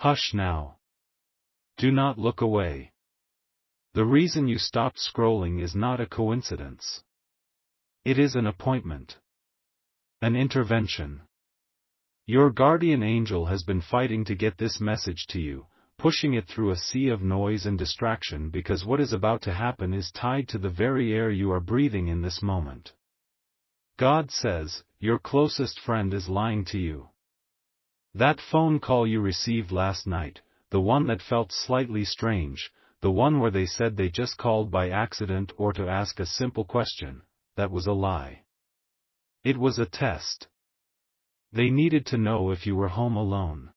Hush now. Do not look away. The reason you stopped scrolling is not a coincidence. It is an appointment. An intervention. Your guardian angel has been fighting to get this message to you, pushing it through a sea of noise and distraction because what is about to happen is tied to the very air you are breathing in this moment. God says, your closest friend is lying to you. That phone call you received last night, the one that felt slightly strange, the one where they said they just called by accident or to ask a simple question, that was a lie. It was a test. They needed to know if you were home alone.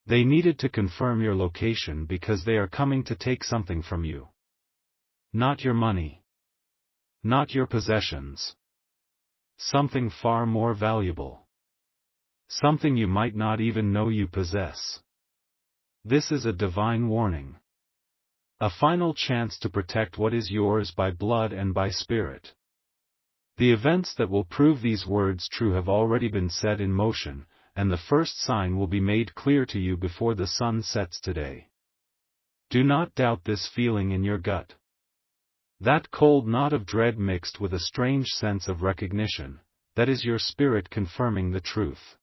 They needed to confirm your location because they are coming to take something from you. Not your money. Not your possessions. Something far more valuable. Something you might not even know you possess. This is a divine warning. A final chance to protect what is yours by blood and by spirit. The events that will prove these words true have already been set in motion, and the first sign will be made clear to you before the sun sets today. Do not doubt this feeling in your gut. That cold knot of dread mixed with a strange sense of recognition, that is your spirit confirming the truth.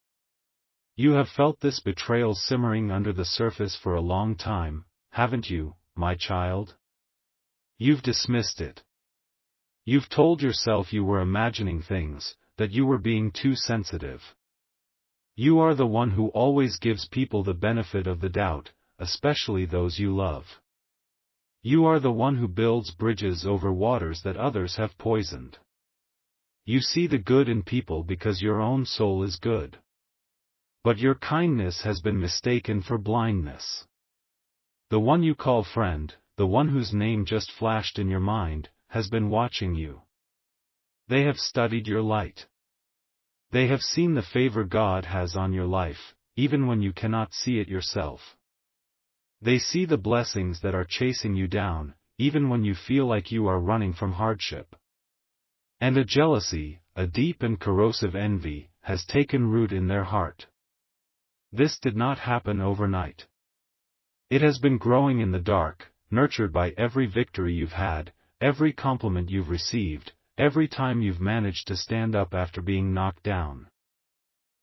You have felt this betrayal simmering under the surface for a long time, haven't you, my child? You've dismissed it. You've told yourself you were imagining things, that you were being too sensitive. You are the one who always gives people the benefit of the doubt, especially those you love. You are the one who builds bridges over waters that others have poisoned. You see the good in people because your own soul is good. But your kindness has been mistaken for blindness. The one you call friend, the one whose name just flashed in your mind, has been watching you. They have studied your light. They have seen the favor God has on your life, even when you cannot see it yourself. They see the blessings that are chasing you down, even when you feel like you are running from hardship. And a jealousy, a deep and corrosive envy, has taken root in their heart. This did not happen overnight. It has been growing in the dark, nurtured by every victory you've had, every compliment you've received, every time you've managed to stand up after being knocked down.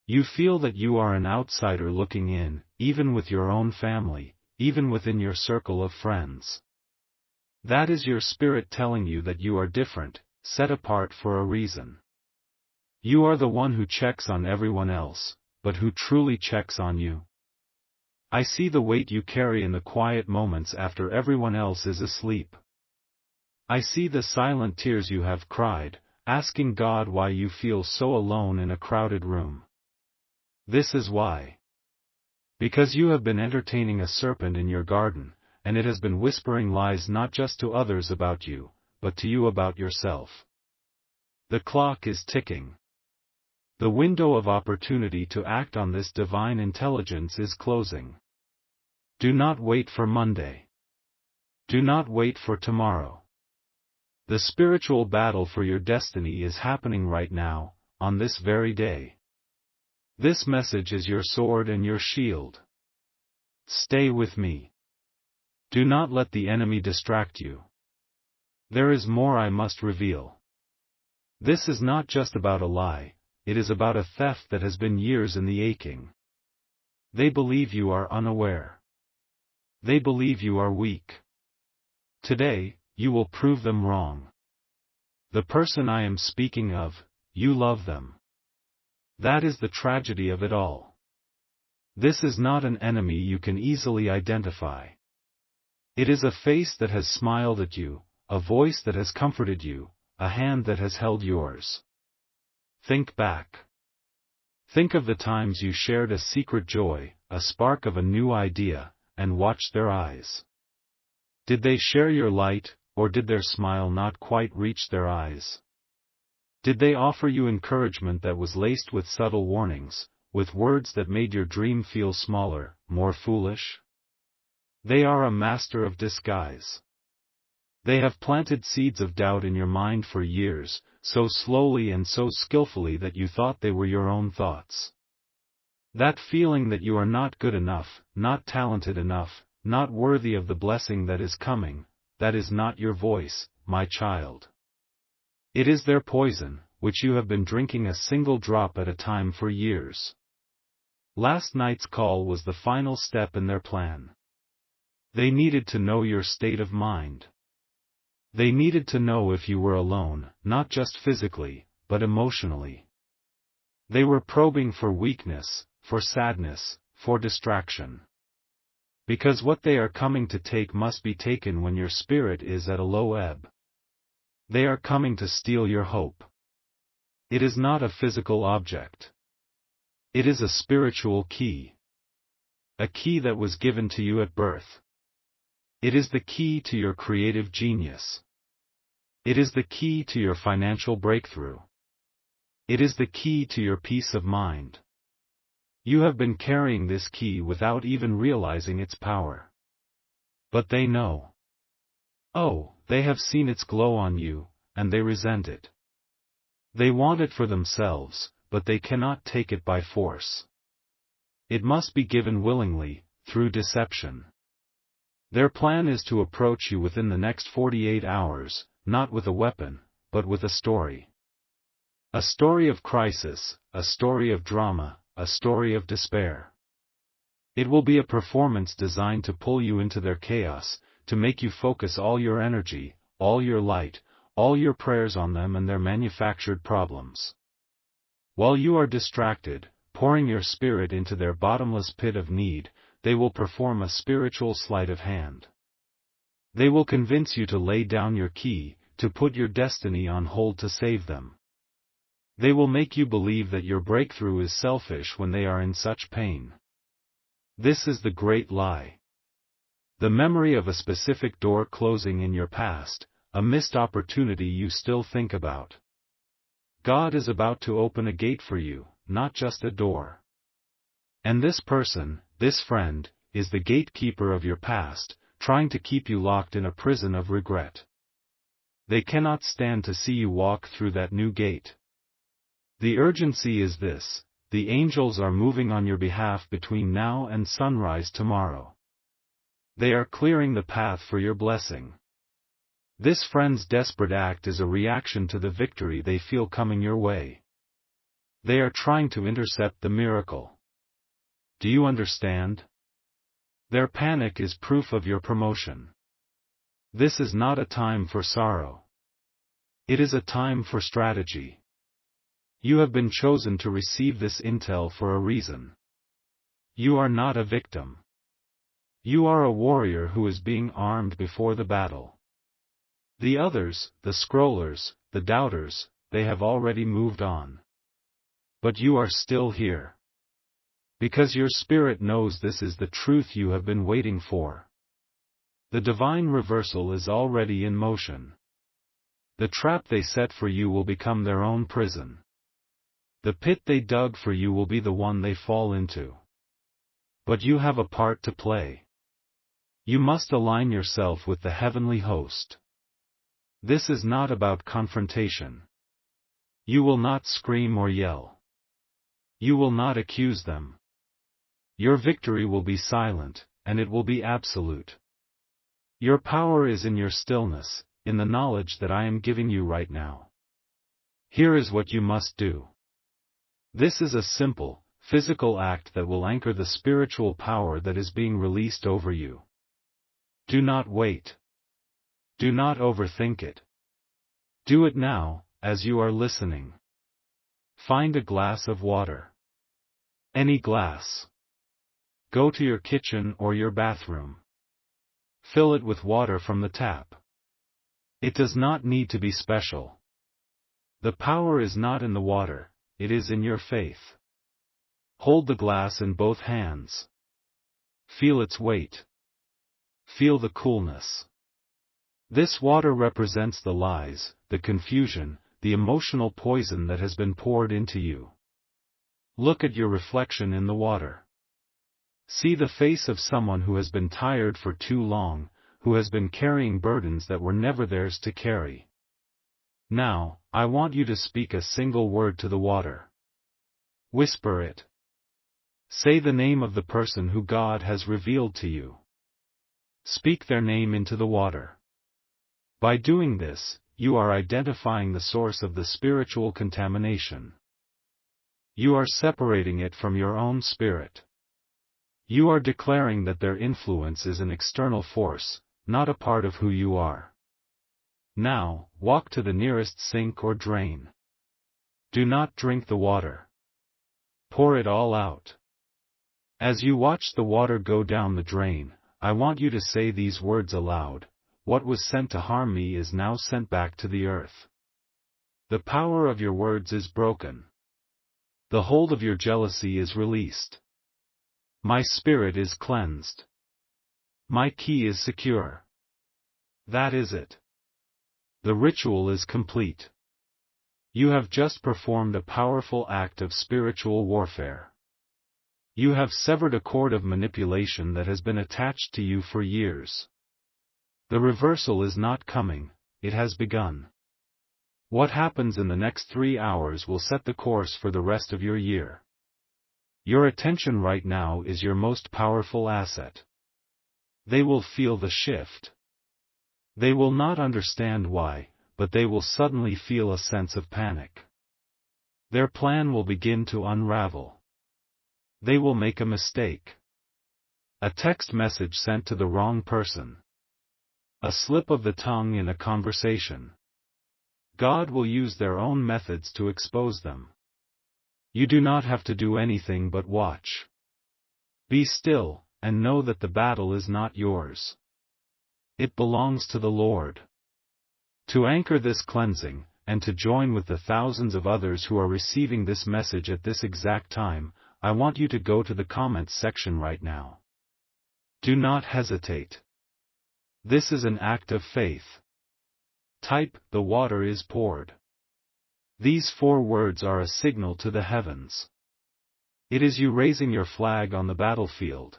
You feel that you are an outsider looking in, even with your own family, even within your circle of friends. That is your spirit telling you that you are different, set apart for a reason. You are the one who checks on everyone else, but who truly checks on you. I see the weight you carry in the quiet moments after everyone else is asleep. I see the silent tears you have cried, asking God why you feel so alone in a crowded room. This is why. Because you have been entertaining a serpent in your garden, and it has been whispering lies not just to others about you, but to you about yourself. The clock is ticking. The window of opportunity to act on this divine intelligence is closing. Do not wait for Monday. Do not wait for tomorrow. The spiritual battle for your destiny is happening right now, on this very day. This message is your sword and your shield. Stay with me. Do not let the enemy distract you. There is more I must reveal. This is not just about a lie, it is about a theft that has been years in the making. They believe you are unaware. They believe you are weak. Today, you will prove them wrong. The person I am speaking of, you love them. That is the tragedy of it all. This is not an enemy you can easily identify. It is a face that has smiled at you, a voice that has comforted you, a hand that has held yours. Think back. Think of the times you shared a secret joy, a spark of a new idea, and watched their eyes. Did they share your light, or did their smile not quite reach their eyes? Did they offer you encouragement that was laced with subtle warnings, with words that made your dream feel smaller, more foolish? They are a master of disguise. They have planted seeds of doubt in your mind for years, so slowly and so skillfully that you thought they were your own thoughts. That feeling that you are not good enough, not talented enough, not worthy of the blessing that is coming, that is not your voice, my child. It is their poison, which you have been drinking a single drop at a time for years. Last night's call was the final step in their plan. They needed to know your state of mind. They needed to know if you were alone, not just physically, but emotionally. They were probing for weakness, for sadness, for distraction. Because what they are coming to take must be taken when your spirit is at a low ebb. They are coming to steal your hope. It is not a physical object. It is a spiritual key. A key that was given to you at birth. It is the key to your creative genius. It is the key to your financial breakthrough. It is the key to your peace of mind. You have been carrying this key without even realizing its power. But they know. Oh, they have seen its glow on you, and they resent it. They want it for themselves, but they cannot take it by force. It must be given willingly, through deception. Their plan is to approach you within the next 48 hours, not with a weapon, but with a story. A story of crisis, a story of drama, a story of despair. It will be a performance designed to pull you into their chaos, to make you focus all your energy, all your light, all your prayers on them and their manufactured problems. While you are distracted, pouring your spirit into their bottomless pit of need, they will perform a spiritual sleight of hand. They will convince you to lay down your key, to put your destiny on hold to save them. They will make you believe that your breakthrough is selfish when they are in such pain. This is the great lie. The memory of a specific door closing in your past, a missed opportunity you still think about. God is about to open a gate for you, not just a door. And this person, this friend, is the gatekeeper of your past, trying to keep you locked in a prison of regret. They cannot stand to see you walk through that new gate. The urgency is this: the angels are moving on your behalf between now and sunrise tomorrow. They are clearing the path for your blessing. This friend's desperate act is a reaction to the victory they feel coming your way. They are trying to intercept the miracle. Do you understand? Their panic is proof of your promotion. This is not a time for sorrow. It is a time for strategy. You have been chosen to receive this intel for a reason. You are not a victim. You are a warrior who is being armed before the battle. The others, the scrollers, the doubters, they have already moved on. But you are still here. Because your spirit knows this is the truth you have been waiting for. The divine reversal is already in motion. The trap they set for you will become their own prison. The pit they dug for you will be the one they fall into. But you have a part to play. You must align yourself with the heavenly host. This is not about confrontation. You will not scream or yell. You will not accuse them. Your victory will be silent, and it will be absolute. Your power is in your stillness, in the knowledge that I am giving you right now. Here is what you must do. This is a simple, physical act that will anchor the spiritual power that is being released over you. Do not wait. Do not overthink it. Do it now, as you are listening. Find a glass of water. Any glass. Go to your kitchen or your bathroom. Fill it with water from the tap. It does not need to be special. The power is not in the water, it is in your faith. Hold the glass in both hands. Feel its weight. Feel the coolness. This water represents the lies, the confusion, the emotional poison that has been poured into you. Look at your reflection in the water. See the face of someone who has been tired for too long, who has been carrying burdens that were never theirs to carry. Now, I want you to speak a single word to the water. Whisper it. Say the name of the person who God has revealed to you. Speak their name into the water. By doing this, you are identifying the source of the spiritual contamination. You are separating it from your own spirit. You are declaring that their influence is an external force, not a part of who you are. Now, walk to the nearest sink or drain. Do not drink the water. Pour it all out. As you watch the water go down the drain, I want you to say these words aloud: what was sent to harm me is now sent back to the earth. The power of your words is broken. The hold of your jealousy is released. My spirit is cleansed. My key is secure. That is it. The ritual is complete. You have just performed a powerful act of spiritual warfare. You have severed a cord of manipulation that has been attached to you for years. The reversal is not coming, it has begun. What happens in the next 3 hours will set the course for the rest of your year. Your attention right now is your most powerful asset. They will feel the shift. They will not understand why, but they will suddenly feel a sense of panic. Their plan will begin to unravel. They will make a mistake. A text message sent to the wrong person. A slip of the tongue in a conversation. God will use their own methods to expose them. You do not have to do anything but watch. Be still, and know that the battle is not yours. It belongs to the Lord. To anchor this cleansing, and to join with the thousands of others who are receiving this message at this exact time, I want you to go to the comments section right now. Do not hesitate. This is an act of faith. Type, "The water is poured." These 4 words are a signal to the heavens. It is you raising your flag on the battlefield.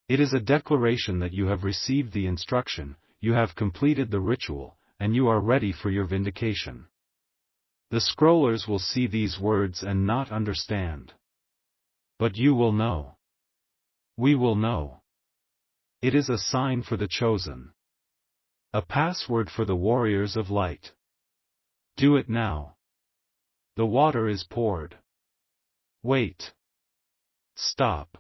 It is a declaration that you have received the instruction, you have completed the ritual, and you are ready for your vindication. The scrollers will see these words and not understand. But you will know. We will know. It is a sign for the chosen. A password for the warriors of light. Do it now. The water is poured. Wait. Stop.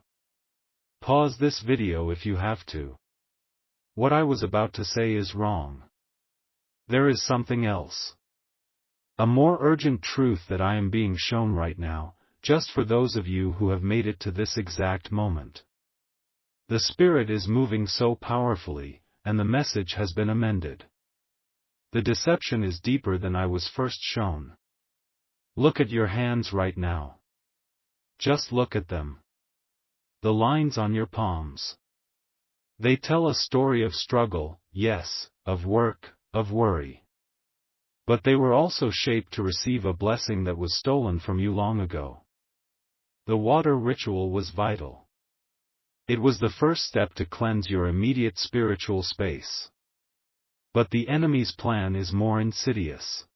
Pause this video if you have to. What I was about to say is wrong. There is something else. A more urgent truth that I am being shown right now, just for those of you who have made it to this exact moment. The Spirit is moving so powerfully, and the message has been amended. The deception is deeper than I was first shown. Look at your hands right now. Just look at them. The lines on your palms. They tell a story of struggle, yes, of work, of worry. But they were also shaped to receive a blessing that was stolen from you long ago. The water ritual was vital. It was the first step to cleanse your immediate spiritual space. But the enemy's plan is more insidious.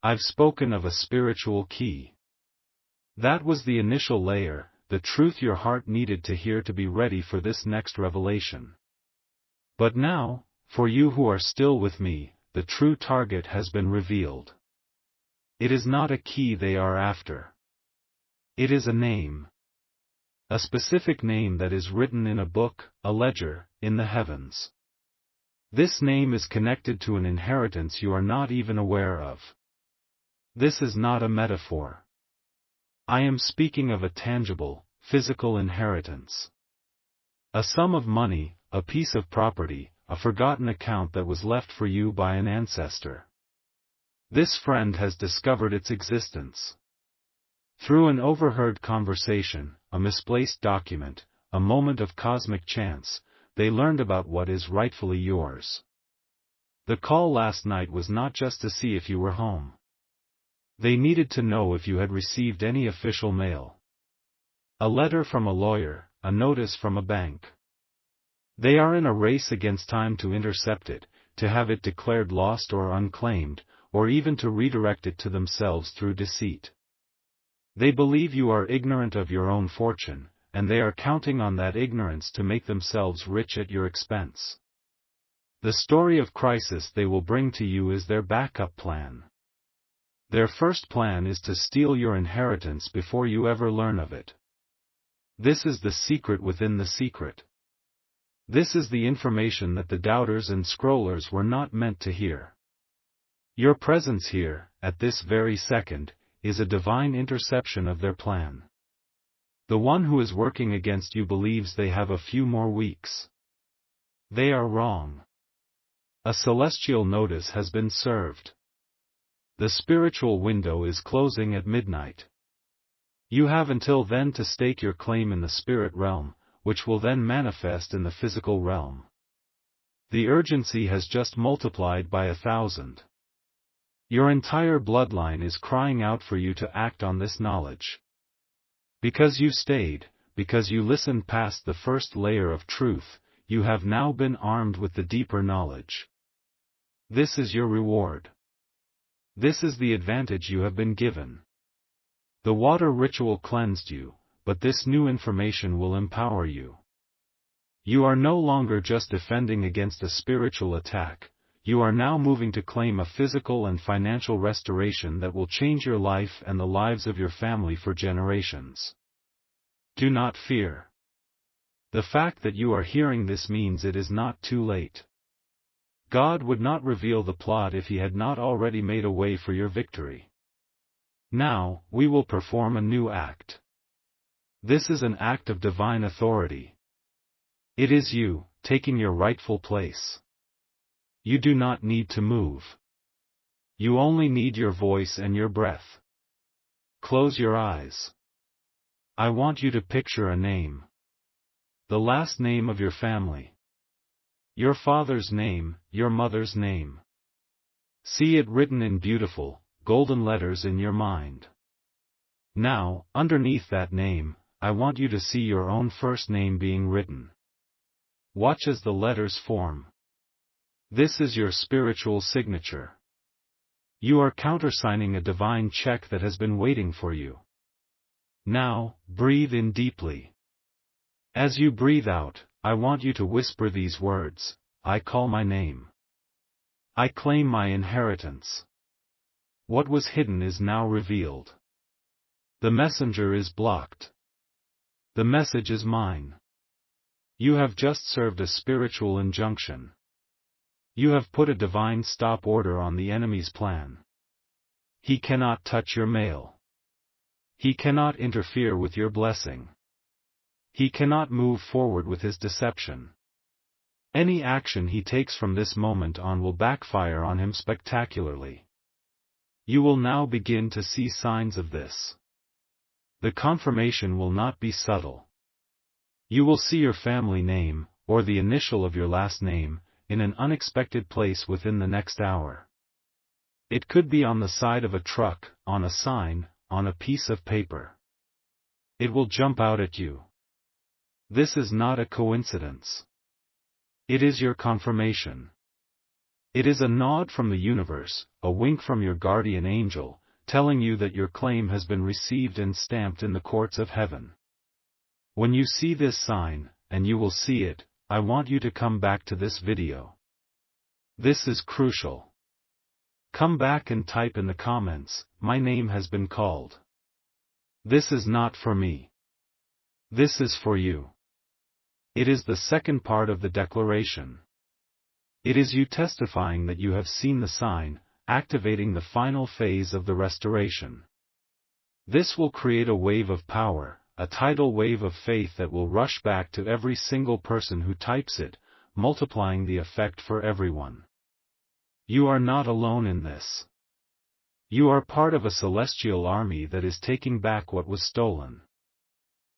I've spoken of a spiritual key. That was the initial layer, the truth your heart needed to hear to be ready for this next revelation. But now, for you who are still with me, the true target has been revealed. It is not a key they are after. It is a name. A specific name that is written in a book, a ledger, in the heavens. This name is connected to an inheritance you are not even aware of. This is not a metaphor. I am speaking of a tangible, physical inheritance. A sum of money, a piece of property, a forgotten account that was left for you by an ancestor. This friend has discovered its existence. Through an overheard conversation, a misplaced document, a moment of cosmic chance, they learned about what is rightfully yours. The call last night was not just to see if you were home. They needed to know if you had received any official mail. A letter from a lawyer, a notice from a bank. They are in a race against time to intercept it, to have it declared lost or unclaimed, or even to redirect it to themselves through deceit. They believe you are ignorant of your own fortune, and they are counting on that ignorance to make themselves rich at your expense. The story of crisis they will bring to you is their backup plan. Their first plan is to steal your inheritance before you ever learn of it. This is the secret within the secret. This is the information that the doubters and scrollers were not meant to hear. Your presence here, at this very second, is a divine interception of their plan. The one who is working against you believes they have a few more weeks. They are wrong. A celestial notice has been served. The spiritual window is closing at midnight. You have until then to stake your claim in the spirit realm, which will then manifest in the physical realm. The urgency has just multiplied by 1,000. Your entire bloodline is crying out for you to act on this knowledge. Because you stayed, because you listened past the first layer of truth, you have now been armed with the deeper knowledge. This is your reward. This is the advantage you have been given. The water ritual cleansed you, but this new information will empower you. You are no longer just defending against a spiritual attack, you are now moving to claim a physical and financial restoration that will change your life and the lives of your family for generations. Do not fear. The fact that you are hearing this means it is not too late. God would not reveal the plot if He had not already made a way for your victory. Now, we will perform a new act. This is an act of divine authority. It is you, taking your rightful place. You do not need to move. You only need your voice and your breath. Close your eyes. I want you to picture a name. The last name of your family. Your father's name, your mother's name. See it written in beautiful, golden letters in your mind. Now, underneath that name, I want you to see your own first name being written. Watch as the letters form. This is your spiritual signature. You are countersigning a divine check that has been waiting for you. Now, breathe in deeply. As you breathe out, I want you to whisper these words: I call my name. I claim my inheritance. What was hidden is now revealed. The messenger is blocked. The message is mine. You have just served a spiritual injunction. You have put a divine stop order on the enemy's plan. He cannot touch your mail. He cannot interfere with your blessing. He cannot move forward with his deception. Any action he takes from this moment on will backfire on him spectacularly. You will now begin to see signs of this. The confirmation will not be subtle. You will see your family name, or the initial of your last name, in an unexpected place within the next hour. It could be on the side of a truck, on a sign, on a piece of paper. It will jump out at you. This is not a coincidence. It is your confirmation. It is a nod from the universe, a wink from your guardian angel, telling you that your claim has been received and stamped in the courts of heaven. When you see this sign, and you will see it, I want you to come back to this video. This is crucial. Come back and type in the comments, my name has been called. This is not for me. This is for you. It is the second part of the declaration. It is you testifying that you have seen the sign, activating the final phase of the restoration. This will create a wave of power, a tidal wave of faith that will rush back to every single person who types it, multiplying the effect for everyone. You are not alone in this. You are part of a celestial army that is taking back what was stolen.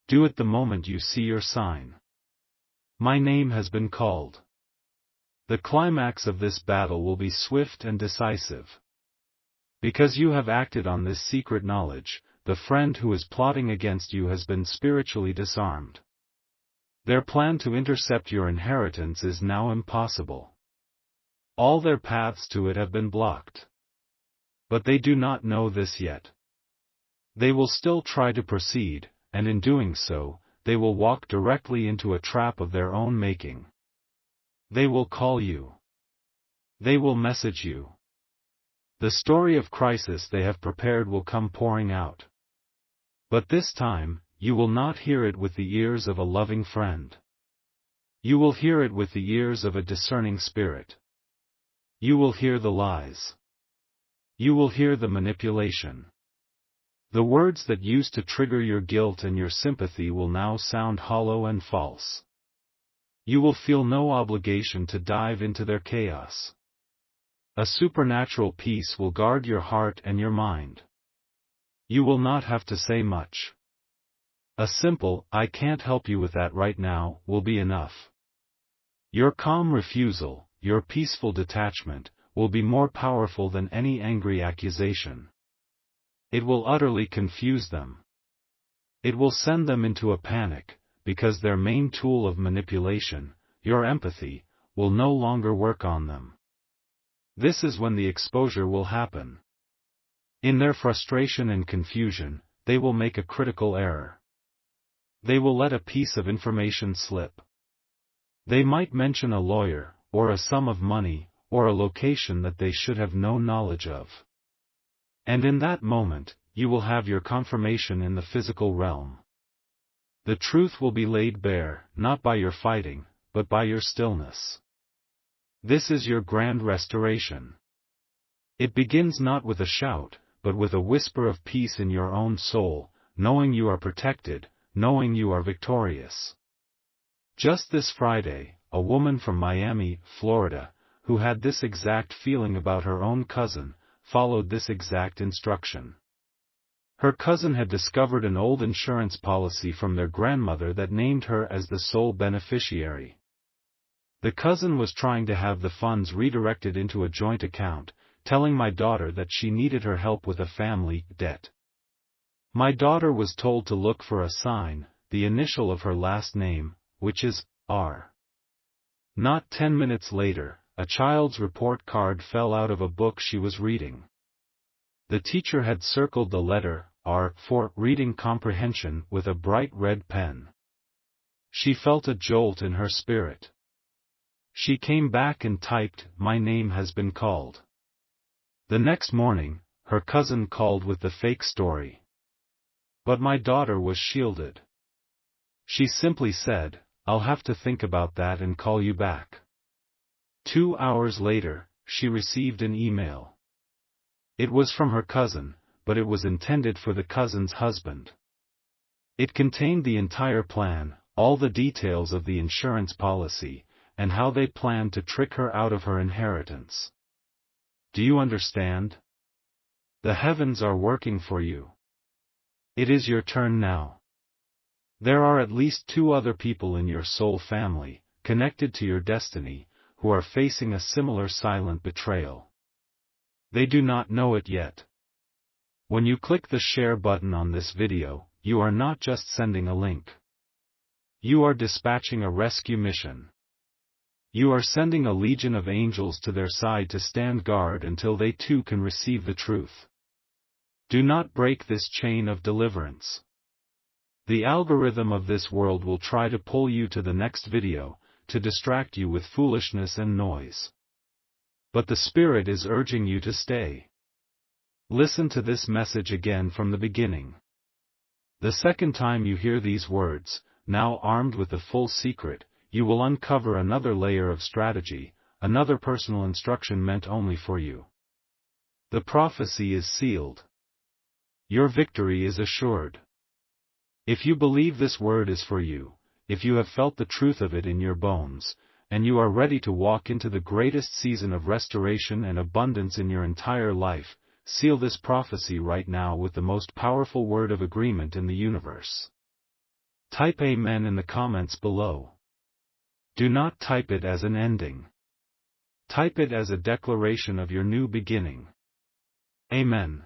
Do it the moment you see your sign. My name has been called. The climax of this battle will be swift and decisive. Because you have acted on this secret knowledge, the friend who is plotting against you has been spiritually disarmed. Their plan to intercept your inheritance is now impossible. All their paths to it have been blocked. But they do not know this yet. They will still try to proceed, and in doing so, they will walk directly into a trap of their own making. They will call you. They will message you. The story of crisis they have prepared will come pouring out. But this time, you will not hear it with the ears of a loving friend. You will hear it with the ears of a discerning spirit. You will hear the lies. You will hear the manipulation. The words that used to trigger your guilt and your sympathy will now sound hollow and false. You will feel no obligation to dive into their chaos. A supernatural peace will guard your heart and your mind. You will not have to say much. A simple, "I can't help you with that right now," will be enough. Your calm refusal, your peaceful detachment, will be more powerful than any angry accusation. It will utterly confuse them. It will send them into a panic, because their main tool of manipulation, your empathy, will no longer work on them. This is when the exposure will happen. In their frustration and confusion, they will make a critical error. They will let a piece of information slip. They might mention a lawyer, or a sum of money, or a location that they should have no knowledge of. And in that moment, you will have your confirmation in the physical realm. The truth will be laid bare, not by your fighting, but by your stillness. This is your grand restoration. It begins not with a shout, but with a whisper of peace in your own soul, knowing you are protected, knowing you are victorious. Just this Friday, a woman from Miami, Florida, who had this exact feeling about her own cousin, followed this exact instruction. Her cousin had discovered an old insurance policy from their grandmother that named her as the sole beneficiary. The cousin was trying to have the funds redirected into a joint account, telling my daughter that she needed her help with a family debt. My daughter was told to look for a sign, the initial of her last name, which is R. Not 10 minutes later, a child's report card fell out of a book she was reading. The teacher had circled the letter R for reading comprehension with a bright red pen. She felt a jolt in her spirit. She came back and typed, "My name has been called." The next morning, her cousin called with the fake story. But my daughter was shielded. She simply said, "I'll have to think about that and call you back." 2 hours later, she received an email. It was from her cousin, but it was intended for the cousin's husband. It contained the entire plan, all the details of the insurance policy, and how they planned to trick her out of her inheritance. Do you understand? The heavens are working for you. It is your turn now. There are at least 2 other people in your soul family, connected to your destiny, who are facing a similar silent betrayal. They do not know it yet. When you click the share button on this video, you are not just sending a link. You are dispatching a rescue mission. You are sending a legion of angels to their side to stand guard until they too can receive the truth. Do not break this chain of deliverance. The algorithm of this world will try to pull you to the next video, to distract you with foolishness and noise. But the Spirit is urging you to stay. Listen to this message again from the beginning. The second time you hear these words, now armed with the full secret, you will uncover another layer of strategy, another personal instruction meant only for you. The prophecy is sealed. Your victory is assured. If you believe this word is for you, if you have felt the truth of it in your bones, and you are ready to walk into the greatest season of restoration and abundance in your entire life, seal this prophecy right now with the most powerful word of agreement in the universe. Type Amen in the comments below. Do not type it as an ending. Type it as a declaration of your new beginning. Amen.